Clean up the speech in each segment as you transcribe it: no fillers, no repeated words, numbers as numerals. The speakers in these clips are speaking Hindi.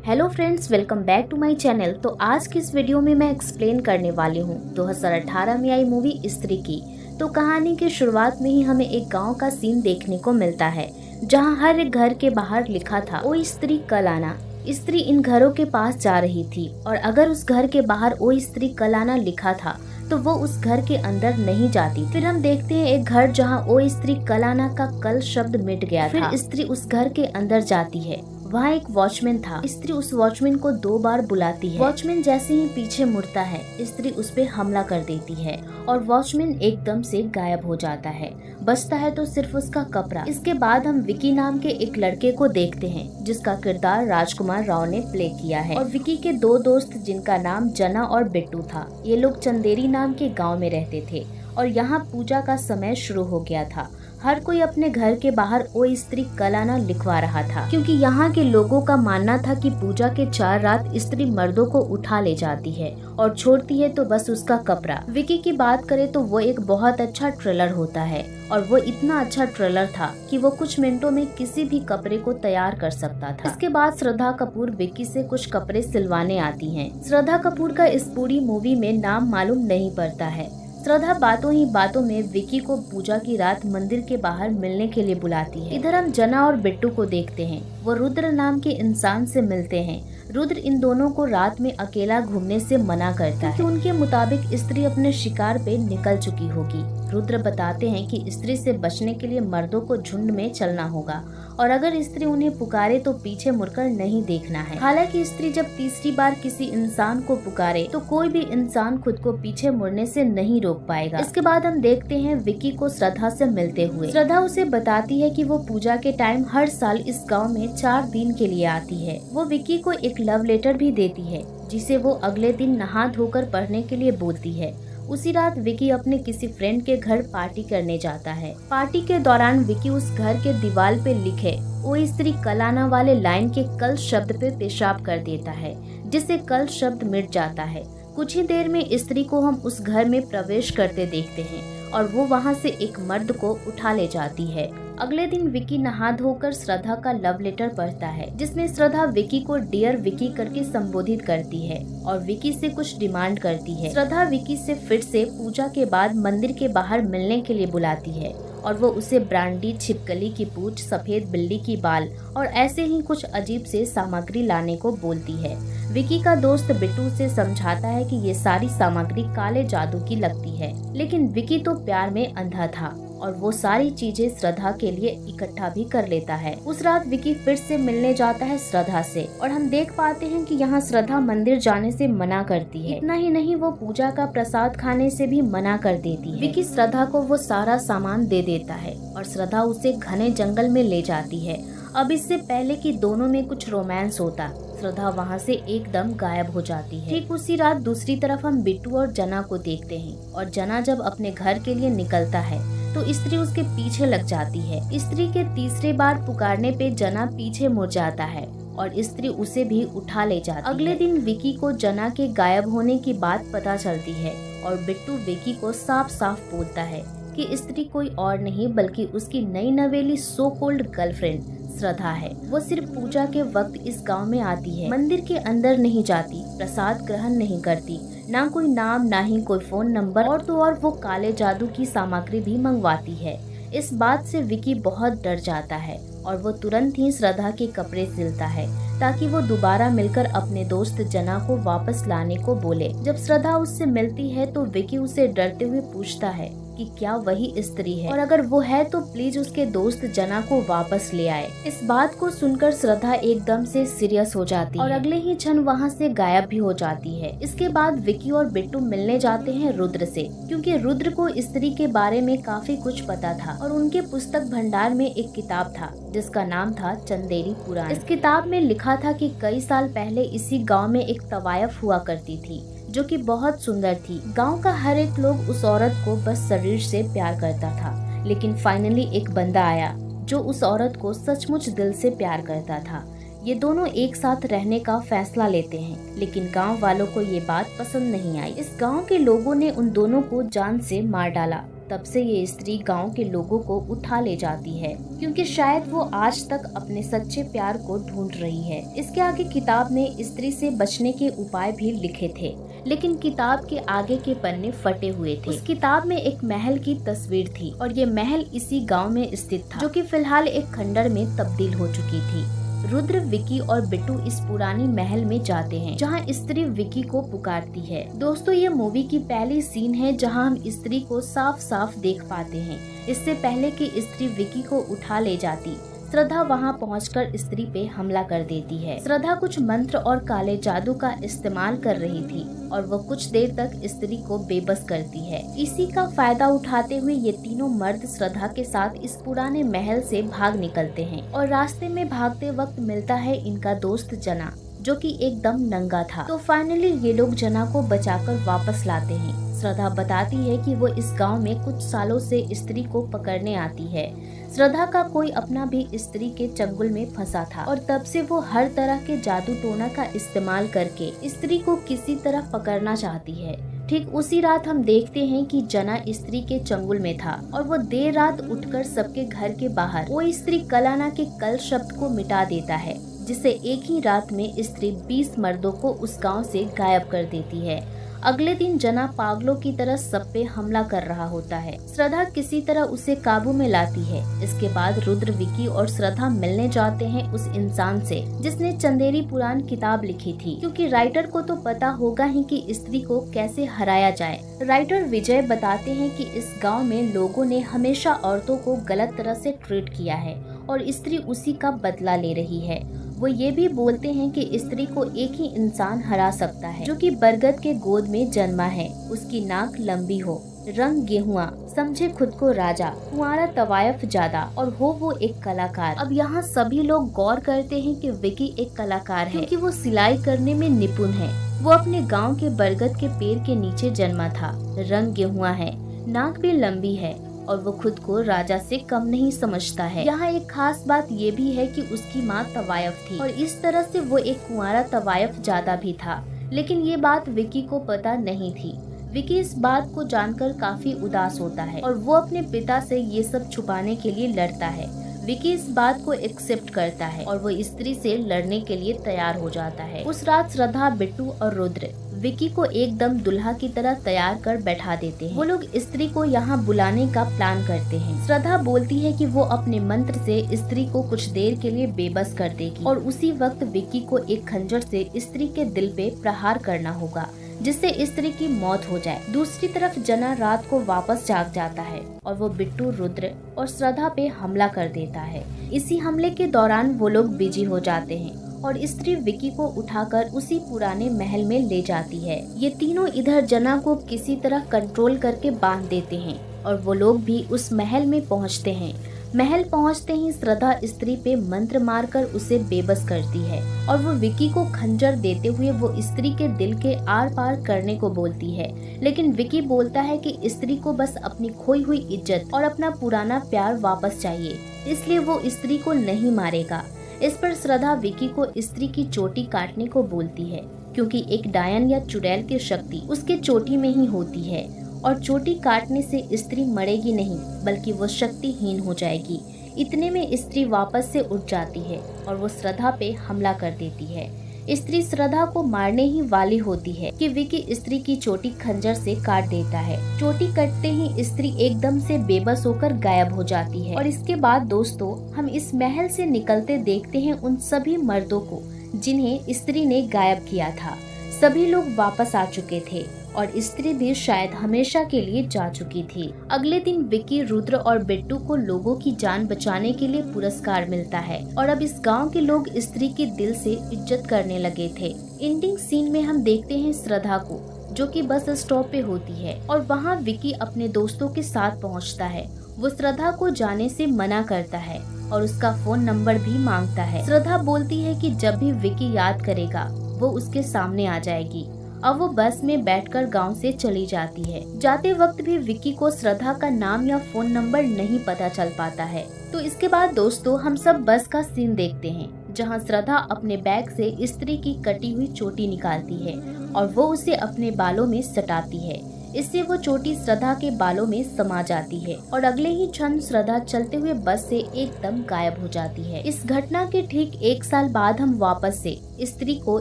Hello friends, welcome back to my channel. तो आज की इस वीडियो में मैं एक्सप्लेन करने वाली हूँ 2018 में आई मूवी स्त्री की। तो कहानी की शुरुआत में ही हमें एक गांव का सीन देखने को मिलता है, जहां हर एक घर के बाहर लिखा था, ओ स्त्री कल आना। स्त्री इन घरों के पास जा रही थी और अगर उस घर के बाहर ओ स्त्री कल आना लिखा था तो वो उस घर के अंदर नहीं जाती। फिर हम देखते हैं एक घर जहाँ ओ स्त्री कल आना का कल शब्द मिट गया था। फिर स्त्री उस घर के अंदर जाती है। वहाँ एक वॉचमैन था। स्त्री उस वॉचमैन को 2 बार बुलाती है। वॉचमैन जैसे ही पीछे मुड़ता है, स्त्री उस पे हमला कर देती है और वॉचमैन एकदम से गायब हो जाता है। बचता है तो सिर्फ उसका कपड़ा। इसके बाद हम विकी नाम के एक लड़के को देखते हैं, जिसका किरदार राजकुमार राव ने प्ले किया है। और विकी के 2 दोस्त, जिनका नाम जना और बिट्टू था, ये लोग चंदेरी नाम के गाँव में रहते थे और यहाँ पूजा का समय शुरू हो गया था। हर कोई अपने घर के बाहर ओ स्त्री कल आना लिखवा रहा था, क्योंकि यहाँ के लोगों का मानना था कि पूजा के 4 रात स्त्री मर्दों को उठा ले जाती है और छोड़ती है तो बस उसका कपड़ा। विकी की बात करें तो वो एक बहुत अच्छा ट्रेलर होता है और वो इतना अच्छा ट्रेलर था कि वो कुछ मिनटों में किसी भी कपड़े को तैयार कर सकता था। इसके बाद श्रद्धा कपूर विकी से कुछ कपड़े सिलवाने आती हैं। श्रद्धा कपूर का इस पूरी मूवी में नाम मालूम नहीं पड़ता है। श्रद्धा बातों ही बातों में विकी को पूजा की रात मंदिर के बाहर मिलने के लिए बुलाती है। इधर हम जना और बिट्टू को देखते हैं। वो रुद्र नाम के इंसान से मिलते हैं। रुद्र इन दोनों को रात में अकेला घूमने से मना करता है, क्योंकि उनके मुताबिक स्त्री अपने शिकार पे निकल चुकी होगी। रुद्र बताते हैं कि स्त्री से बचने के लिए मर्दों को झुंड में चलना होगा और अगर स्त्री उन्हें पुकारे तो पीछे मुड़कर नहीं देखना है। हालांकि स्त्री जब तीसरी बार किसी इंसान को पुकारे तो कोई भी इंसान खुद को पीछे मुड़ने से नहीं रोक पाएगा। इसके बाद हम देखते हैं विकी को श्रद्धा से मिलते हुए। श्रद्धा उसे बताती है कि वो पूजा के टाइम हर साल इस गाँव में 4 दिन के लिए आती है। वो विकी को एक लव लेटर भी देती है, जिसे वो अगले दिन नहा धोकर पढ़ने के लिए बोलती है। उसी रात विकी अपने किसी फ्रेंड के घर पार्टी करने जाता है। पार्टी के दौरान विकी उस घर के दीवार पे लिखे ओ स्त्री कल आना वाले लाइन के कल शब्द पे पेशाब कर देता है, जिससे कल शब्द मिट जाता है। कुछ ही देर में स्त्री को हम उस घर में प्रवेश करते देखते हैं और वो वहाँ से एक मर्द को उठा ले जाती है। अगले दिन विकी नहा धोकर श्रद्धा का लव लेटर पढ़ता है, जिसमें श्रद्धा विकी को डियर विकी करके संबोधित करती है और विकी से कुछ डिमांड करती है। श्रद्धा विकी से फिर से पूजा के बाद मंदिर के बाहर मिलने के लिए बुलाती है और वो उसे ब्रांडी, छिपकली की पूंछ, सफेद बिल्ली की बाल और ऐसे ही कुछ अजीब से सामग्री लाने को बोलती है। विकी का दोस्त बिट्टू से समझाता है कि ये सारी सामग्री काले जादू की लगती है, लेकिन विकी तो प्यार में अंधा था और वो सारी चीजें श्रद्धा के लिए इकट्ठा भी कर लेता है। उस रात विकी फिर से मिलने जाता है श्रद्धा से और हम देख पाते हैं कि यहाँ श्रद्धा मंदिर जाने से मना करती है। इतना ही नहीं, वो पूजा का प्रसाद खाने से भी मना कर देती है। विकी श्रद्धा को वो सारा सामान दे देता है और श्रद्धा उसे घने जंगल में ले जाती है। अब इससे पहले कि दोनों में कुछ रोमांस होता, श्रद्धा वहाँ से एकदम गायब हो जाती है। ठीक उसी रात दूसरी तरफ हम बिट्टू और जना को देखते हैं और जना जब अपने घर के लिए निकलता है तो स्त्री उसके पीछे लग जाती है। स्त्री के तीसरे बार पुकारने पे जना पीछे मुड़ जाता है और स्त्री उसे भी उठा ले जाती है। अगले दिन विकी को जना के गायब होने की बात पता चलती है और बिट्टू विकी को साफ साफ बोलता है कि स्त्री कोई और नहीं बल्कि उसकी नई नवेली सो कॉल्ड गर्लफ्रेंड श्रद्धा है। वो सिर्फ पूजा के वक्त इस गांव में आती है, मंदिर के अंदर नहीं जाती, प्रसाद ग्रहण नहीं करती, ना कोई नाम ना ही कोई फोन नंबर, और तो और वो काले जादू की सामग्री भी मंगवाती है। इस बात से विकी बहुत डर जाता है और वो तुरंत ही श्रद्धा के कपड़े सिलता है ताकि वो दोबारा मिलकर अपने दोस्त जना को वापस लाने को बोले। जब श्रद्धा उससे मिलती है तो विकी उसे डरते हुए पूछता है कि क्या वही स्त्री है और अगर वो है तो प्लीज उसके दोस्त जना को वापस ले आए। इस बात को सुनकर श्रद्धा एकदम से सीरियस हो जाती है और अगले ही क्षण वहाँ से गायब भी हो जाती है। इसके बाद विकी और बिट्टू मिलने जाते हैं रुद्र से, क्योंकि रुद्र को स्त्री के बारे में काफी कुछ पता था और उनके पुस्तक भंडार में एक किताब था जिसका नाम था चंदेरी पुराण। इस किताब में लिखा था कि कई साल पहले इसी गाँव में एक तवायफ हुआ करती थी जो कि बहुत सुंदर थी। गांव का हर एक लोग उस औरत को बस शरीर से प्यार करता था, लेकिन फाइनली एक बंदा आया जो उस औरत को सचमुच दिल से प्यार करता था। ये दोनों एक साथ रहने का फैसला लेते हैं, लेकिन गांव वालों को ये बात पसंद नहीं आई। इस गांव के लोगों ने उन दोनों को जान से मार डाला तब से ये स्त्री गांव के लोगों को उठा ले जाती है, क्योंकि शायद वो आज तक अपने सच्चे प्यार को ढूंढ रही है। इसके आगे किताब में स्त्री से बचने के उपाय भी लिखे थे, लेकिन किताब के आगे के पन्ने फटे हुए थे। उस किताब में एक महल की तस्वीर थी और ये महल इसी गांव में स्थित था, जो कि फिलहाल एक खंडर में तब्दील हो चुकी थी। रुद्र, विकी और बिट्टू इस पुरानी महल में जाते हैं, जहां स्त्री विकी को पुकारती है। दोस्तों, ये मूवी की पहली सीन है जहां हम स्त्री को साफ साफ देख पाते हैं। इससे पहले कि स्त्री विकी को उठा ले जाती, श्रद्धा वहां पहुंचकर स्त्री पे हमला कर देती है। श्रद्धा कुछ मंत्र और काले जादू का इस्तेमाल कर रही थी और वो कुछ देर तक स्त्री को बेबस करती है। इसी का फायदा उठाते हुए ये तीनों मर्द श्रद्धा के साथ इस पुराने महल से भाग निकलते हैं और रास्ते में भागते वक्त मिलता है इनका दोस्त जना, जो कि एकदम नंगा था। तो फाइनली ये लोग जना को बचाकर वापस लाते हैं। श्रद्धा बताती है कि वो इस गांव में कुछ सालों से स्त्री को पकड़ने आती है। श्रद्धा का कोई अपना भी स्त्री के चंगुल में फंसा था और तब से वो हर तरह के जादू टोना का इस्तेमाल करके स्त्री को किसी तरह पकड़ना चाहती है। ठीक उसी रात हम देखते हैं कि जना स्त्री के चंगुल में था और वो देर रात उठकर सबके घर के बाहर वो स्त्री कलाना के कल शब्द को मिटा देता है, जिससे एक ही रात में स्त्री 20 मर्दों को उस गांव से गायब कर देती है। अगले दिन जना पागलों की तरह सब पे हमला कर रहा होता है। श्रद्धा किसी तरह उसे काबू में लाती है। इसके बाद रुद्र, विकी और श्रद्धा मिलने जाते हैं उस इंसान से जिसने चंदेरी पुराण किताब लिखी थी, क्योंकि राइटर को तो पता होगा ही कि स्त्री को कैसे हराया जाए। राइटर विजय बताते हैं कि इस गाँव में लोगों ने हमेशा औरतों को गलत तरह से ट्रीट किया है और स्त्री उसी का बदला ले रही है। वो ये भी बोलते हैं कि स्त्री को एक ही इंसान हरा सकता है, जो कि बरगद के गोद में जन्मा है, उसकी नाक लंबी हो, रंग गेहुआ, समझे खुद को राजा, कुंवारा तवायफ ज्यादा और हो वो एक कलाकार। अब यहाँ सभी लोग गौर करते हैं कि विकी एक कलाकार है, क्योंकि वो सिलाई करने में निपुण है। वो अपने गाँव के बरगद के पेड़ के नीचे जन्मा था, रंग गेहुआ है, नाक भी लंबी है और वो खुद को राजा से कम नहीं समझता है। यहाँ एक खास बात ये भी है कि उसकी माँ तवायफ थी और इस तरह से वो एक कुंवारा तवायफ ज्यादा भी था, लेकिन ये बात विकी को पता नहीं थी। विकी इस बात को जानकर काफी उदास होता है और वो अपने पिता से ये सब छुपाने के लिए लड़ता है। विकी इस बात को एक्सेप्ट करता है और वो स्त्री से लड़ने के लिए तैयार हो जाता है। उस रात श्रद्धा, बिट्टू और रुद्र विकी को एकदम दुल्हा की तरह तैयार कर बैठा देते हैं। वो लोग स्त्री को यहाँ बुलाने का प्लान करते हैं। श्रद्धा बोलती है कि वो अपने मंत्र से स्त्री को कुछ देर के लिए बेबस कर देगी और उसी वक्त विकी को एक खंजर से स्त्री के दिल पे प्रहार करना होगा, जिससे स्त्री की मौत हो जाए। दूसरी तरफ जना रात को वापस जाग जाता है और वो बिट्टू, रुद्र और श्रद्धा पे हमला कर देता है। इसी हमले के दौरान वो लोग बिजी हो जाते हैं और स्त्री विकी को उठाकर उसी पुराने महल में ले जाती है। ये तीनों इधर जना को किसी तरह कंट्रोल करके बांध देते हैं और वो लोग भी उस महल में पहुंचते हैं। महल पहुंचते ही श्रद्धा स्त्री पे मंत्र मारकर उसे बेबस करती है और वो विकी को खंजर देते हुए वो स्त्री के दिल के आर पार करने को बोलती है, लेकिन विकी बोलता है कि स्त्री को बस अपनी खोई हुई इज्जत और अपना पुराना प्यार वापस चाहिए, इसलिए वो स्त्री को नहीं मारेगा। इस पर श्रद्धा विकी को स्त्री की चोटी काटने को बोलती है, क्योंकि एक डायन या चुड़ैल की शक्ति उसके चोटी में ही होती है और चोटी काटने से स्त्री मरेगी नहीं बल्कि वो शक्तिहीन हो जाएगी। इतने में स्त्री वापस से उठ जाती है और वो श्रद्धा पे हमला कर देती है। स्त्री श्रद्धा को मारने ही वाली होती है कि विकी स्त्री की चोटी खंजर से काट देता है। चोटी कटते ही स्त्री एकदम से बेबस होकर गायब हो जाती है। और इसके बाद दोस्तों, हम इस महल से निकलते देखते हैं उन सभी मर्दों को जिन्हें स्त्री ने गायब किया था। सभी लोग वापस आ चुके थे और स्त्री भी शायद हमेशा के लिए जा चुकी थी। अगले दिन विकी, रुद्र और बिट्टू को लोगों की जान बचाने के लिए पुरस्कार मिलता है और अब इस गांव के लोग स्त्री के दिल से इज्जत करने लगे थे। एंडिंग सीन में हम देखते हैं श्रद्धा को, जो कि बस स्टॉप पे होती है और वहाँ विकी अपने दोस्तों के साथ पहुँचता है। वो श्रद्धा को जाने से मना करता है और उसका फोन नंबर भी मांगता है। श्रद्धा बोलती है कि जब भी विकी याद करेगा वो उसके सामने आ जाएगी। अब वो बस में बैठकर गांव से चली जाती है। जाते वक्त भी विकी को श्रद्धा का नाम या फोन नंबर नहीं पता चल पाता है। तो इसके बाद दोस्तों, हम सब बस का सीन देखते हैं जहां श्रद्धा अपने बैग से स्त्री की कटी हुई चोटी निकालती है और वो उसे अपने बालों में सटाती है। इससे वो चोटी श्रद्धा के बालों में समा जाती है और अगले ही क्षण श्रद्धा चलते हुए बस से एकदम गायब हो जाती है। इस घटना के ठीक 1 साल बाद हम वापस से स्त्री को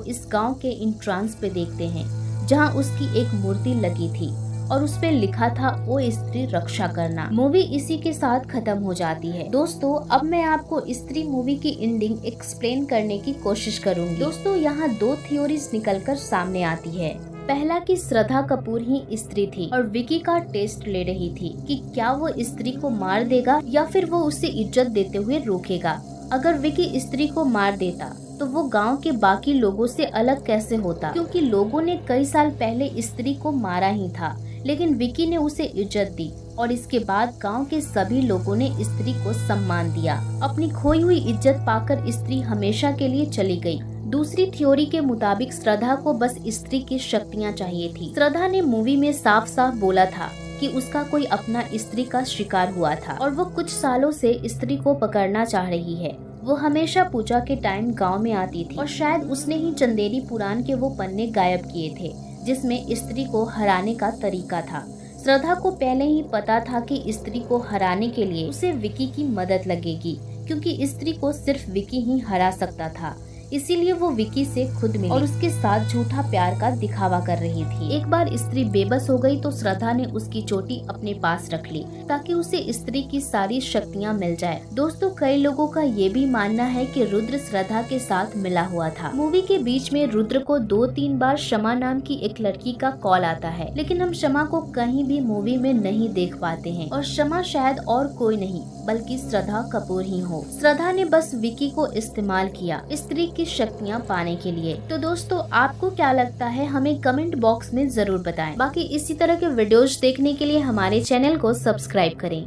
इस गाँव के इंट्रांस पे देखते हैं, जहाँ उसकी एक मूर्ति लगी थी और उस पे लिखा था, ओ स्त्री रक्षा करना। मूवी इसी के साथ खत्म हो जाती है। दोस्तों अब मैं आपको स्त्री मूवी की एंडिंग एक्सप्लेन करने की कोशिश करूंगी। दोस्तों यहाँ 2 थ्योरीज निकलकर सामने आती है। पहला कि श्रद्धा कपूर ही स्त्री थी और विकी का टेस्ट ले रही थी कि क्या वो स्त्री को मार देगा या फिर वो उसे इज्जत देते हुए रोकेगा। अगर विकी स्त्री को मार देता तो वो गांव के बाकी लोगों से अलग कैसे होता, क्योंकि लोगों ने कई साल पहले स्त्री को मारा ही था, लेकिन विकी ने उसे इज्जत दी और इसके बाद गांव के सभी लोगों ने स्त्री को सम्मान दिया। अपनी खोई हुई इज्जत पाकर स्त्री हमेशा के लिए चली गई। दूसरी थ्योरी के मुताबिक श्रद्धा को बस स्त्री की शक्तियाँ चाहिए थी। श्रद्धा ने मूवी में साफ साफ बोला था कि उसका कोई अपना स्त्री का शिकार हुआ था और वो कुछ सालों से स्त्री को पकड़ना चाह रही है। वो हमेशा पूजा के टाइम गांव में आती थी और शायद उसने ही चंदेरी पुराण के वो पन्ने गायब किए थे जिसमें स्त्री को हराने का तरीका था। श्रद्धा को पहले ही पता था कि स्त्री को हराने के लिए उसे विकी की मदद लगेगी, क्योंकि स्त्री को सिर्फ विकी ही हरा सकता था। इसीलिए वो विकी से खुद मिली और उसके साथ झूठा प्यार का दिखावा कर रही थी। एक बार स्त्री बेबस हो गई तो श्रद्धा ने उसकी चोटी अपने पास रख ली ताकि उसे स्त्री की सारी शक्तियाँ मिल जाए। दोस्तों कई लोगों का ये भी मानना है कि रुद्र श्रद्धा के साथ मिला हुआ था। मूवी के बीच में रुद्र को 2-3 बार शमा नाम की एक लड़की का कॉल आता है, लेकिन हम शमा को कहीं भी मूवी में नहीं देख पाते हैं और शमा शायद और कोई नहीं बल्कि श्रद्धा कपूर ही हो। श्रद्धा ने बस विकी को इस्तेमाल किया स्त्री की शक्तियाँ पाने के लिए। तो दोस्तों आपको क्या लगता है, हमें कमेंट बॉक्स में जरूर बताएं। बाकी इसी तरह के वीडियोज देखने के लिए हमारे चैनल को सब्सक्राइब करें।